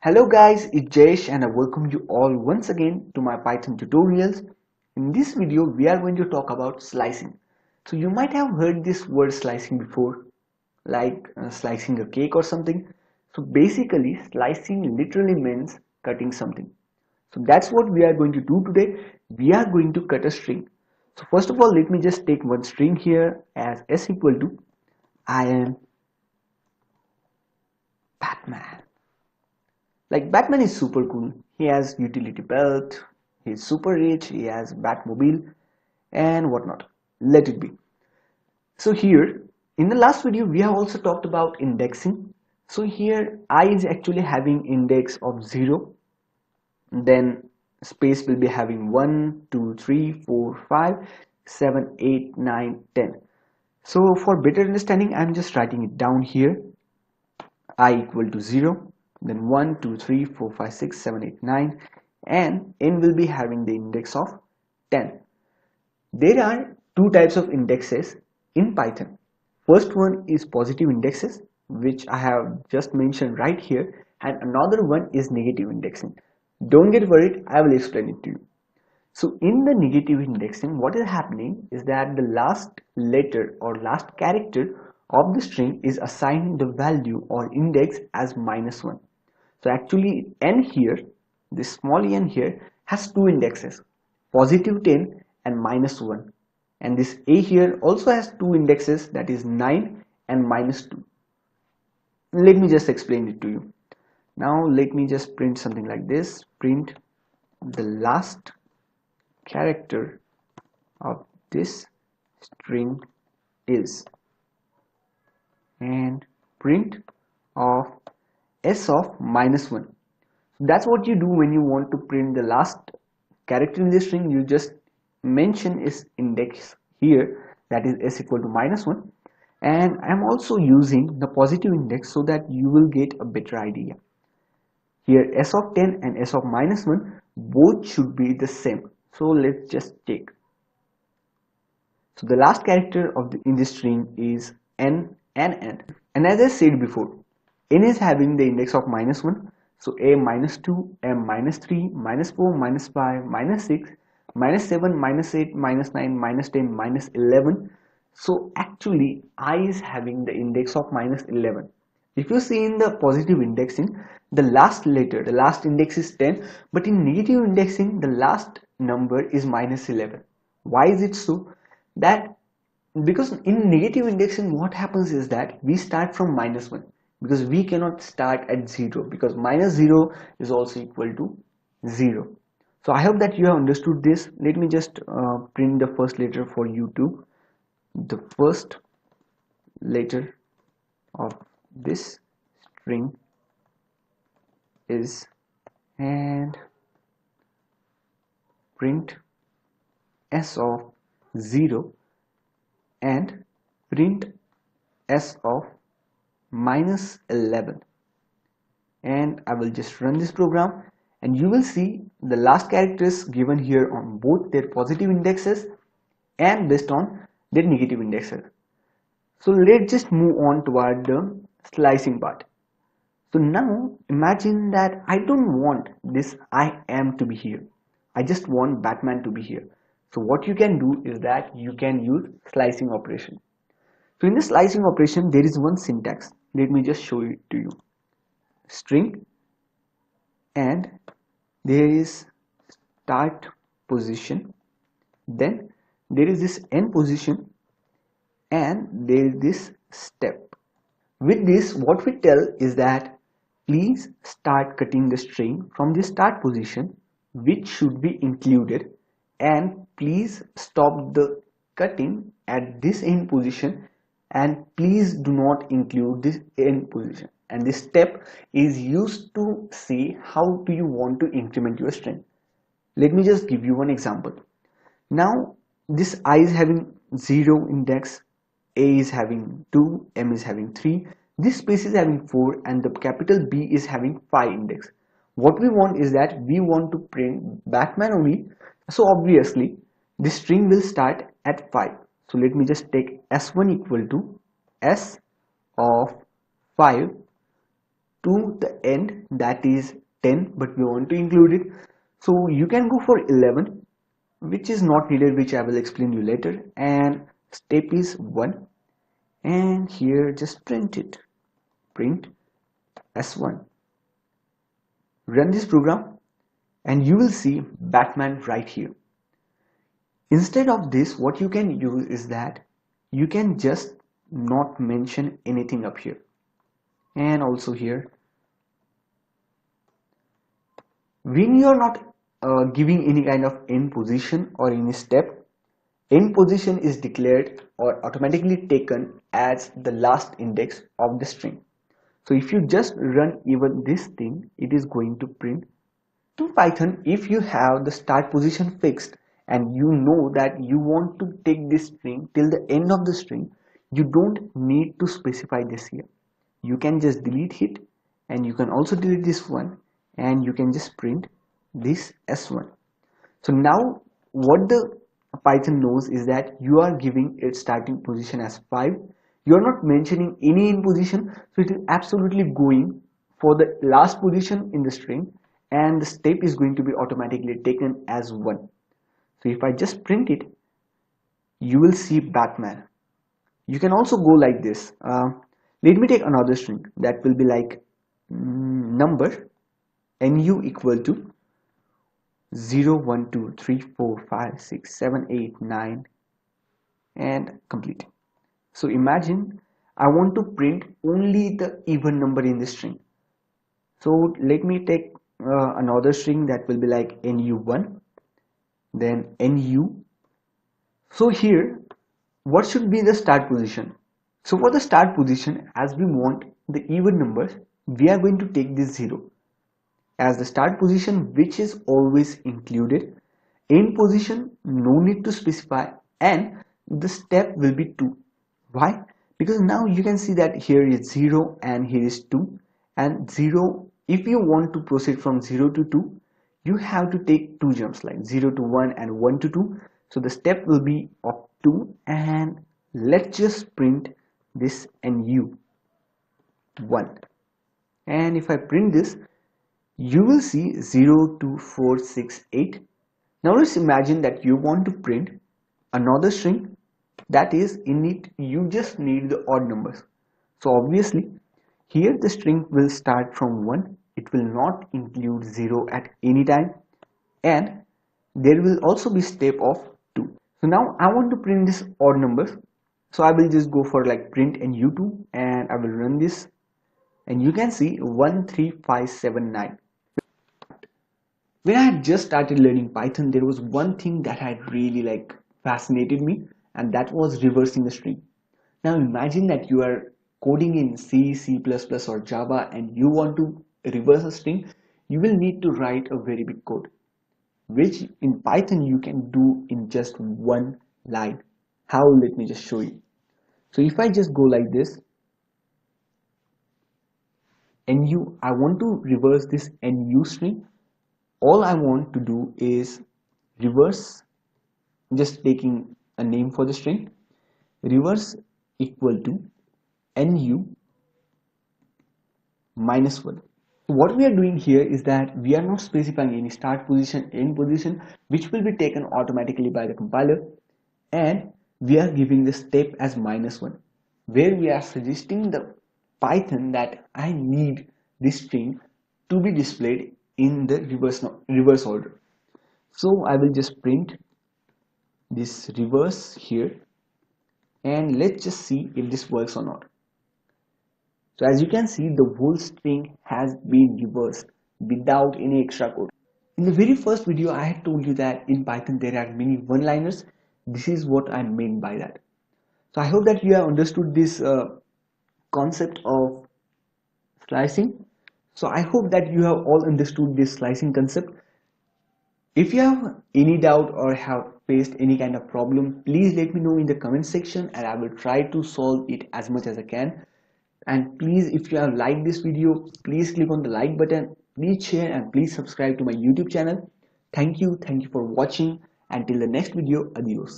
Hello guys, it's Jayesh and I welcome you all once again to my Python tutorials. In this video, we are going to talk about slicing. So you might have heard this word slicing before, like slicing a cake or something. So basically, slicing literally means cutting something. So that's what we are going to do today. We are going to cut a string. So first of all, let me just take one string here as s equal to I am Batman. Like Batman is super cool. He has utility belt, he's super rich, he has Batmobile and whatnot. Let it be. So here in the last video we have also talked about indexing. So here I is actually having index of 0, then space will be having 1, 2, 3, 4, 5, 7, 8, 9, 10. So for better understanding I'm just writing it down here. I equal to 0, then 1, 2, 3, 4, 5, 6, 7, 8, 9, and n will be having the index of 10. There are two types of indexes in Python. First one is positive indexes, which I have just mentioned right here, and another one is negative indexing. Don't get worried, I will explain it to you. So in the negative indexing, what is happening is that the last letter or last character of the string is assigned the value or index as -1. So actually n here, this small n here has two indexes, positive 10 and -1. And this a here also has two indexes, that is 9 and -2. Let me just explain it to you. Now let me just print something like this. Print the last character of this string is, and print of s of -1. That's what you do when you want to print the last character in the string. You just mention its index here, that is s equal to -1, and I'm also using the positive index so that you will get a better idea. Here s of 10 and s of -1 both should be the same. So let's just check. So the last character in this string is n and n. And as I said before, n is having the index of -1. So a -2, m -3, -4, -5, -6, -7, -8, -9, -10, -11. So actually I is having the index of -11. If you see in the positive indexing, the last letter, the last index is 10, but in negative indexing, the last number is -11. Why is it so? That because in negative indexing what happens is that we start from -1, because we cannot start at 0, because -0 is also equal to 0. So I hope that you have understood this. Let me just print the first letter for you too. The first letter of this string is, and print s of 0 and print s of -11, and I will just run this program and you will see the last characters given here on both their positive indexes and based on their negative indexes. So let's just move on toward the slicing part. So now imagine that I don't want this I am to be here. I just want Batman to be here. So what you can do is that you can use slicing operation. So in the slicing operation there is one syntax. Let me just show it to you. String, and there is start position, then there is this end position, and there is this step. With this what we tell is that please start cutting the string from the start position, which should be included, and please stop the cutting at this end position, and please do not include this end position. And this step is used to say how do you want to increment your string. Let me just give you one example. Now this I is having 0 index, a is having 2, m is having 3, this space is having 4, and the capital B is having 5 index. What we want is that we want to print Batman only, so obviously this string will start at 5. So let me just take s1 equal to s of 5, to the end, that is 10, but we want to include it. So you can go for 11, which is not needed, which I will explain you later. And step is 1, and here just print it. Print S1. Run this program and you will see Batman right here. Instead of this, what you can use is that you can just not mention anything up here. And also here, when you are not giving any kind of end position or any step, end position is declared or automatically taken as the last index of the string. So if you just run even this thing, it is going to print. To Python, if you have the start position fixed and you know that you want to take this string till the end of the string, you don't need to specify this here. You can just delete it, and you can also delete this one, and you can just print this S1. So now what the Python knows is that you are giving its starting position as 5. You are not mentioning any in position, so it is absolutely going for the last position in the string, and the step is going to be automatically taken as 1. So if I just print it, you will see Batman. You can also go like this. Let me take another string that will be like number nu equal to 0, 1, 2, 3, 4, 5, 6, 7, 8, 9 and complete. So imagine I want to print only the even number in the string. So let me take another string that will be like nu1, then nu. So here, what should be the start position? So for the start position, as we want the even numbers, we are going to take this 0 as the start position, which is always included. End position, no need to specify, and the step will be 2. Why? Because now you can see that here is 0 and here is 2, and 0, if you want to proceed from 0 to 2, you have to take 2 jumps like 0 to 1 and 1 to 2. So the step will be of 2, and let's just print this nu 1. And if I print this, you will see 0, 2, 4, 6, 8. Now let's imagine that you want to print another string, that is in it you just need the odd numbers. So obviously here the string will start from 1, it will not include 0 at any time, and there will also be step of 2. So now I want to print this odd numbers, so I will just go for like print nu2 and I will run this, and you can see 1, 3, 5, 7, 9. When I had just started learning Python, there was one thing that had really fascinated me, and that was reversing a string. Now imagine that you are coding in C, C++ or Java and you want to reverse a string. You will need to write a very big code, which in Python you can do in just one line. How? Let me just show you. So if I just go like this, nu, I want to reverse this nu string. All I want to do is reverse, just taking a name for the string, reverse equal to nu minus 1. So what we are doing here is that we are not specifying any start position, end position, which will be taken automatically by the compiler, and we are giving the step as -1, where we are suggesting the Python that I need this string to be displayed in the reverse order. So I will just print this reverse here, and let's just see if this works or not. So as you can see, the whole string has been reversed without any extra code. In the very first video, I had told you that in Python there are many one-liners. This is what I meant by that. So I hope that you have understood this concept of slicing. So I hope that you have all understood this slicing concept. If you have any doubt or have faced any kind of problem, please let me know in the comment section and I will try to solve it as much as I can. And please, if you have liked this video, please click on the like button, please share, and please subscribe to my YouTube channel. Thank you for watching. Until the next video, adios.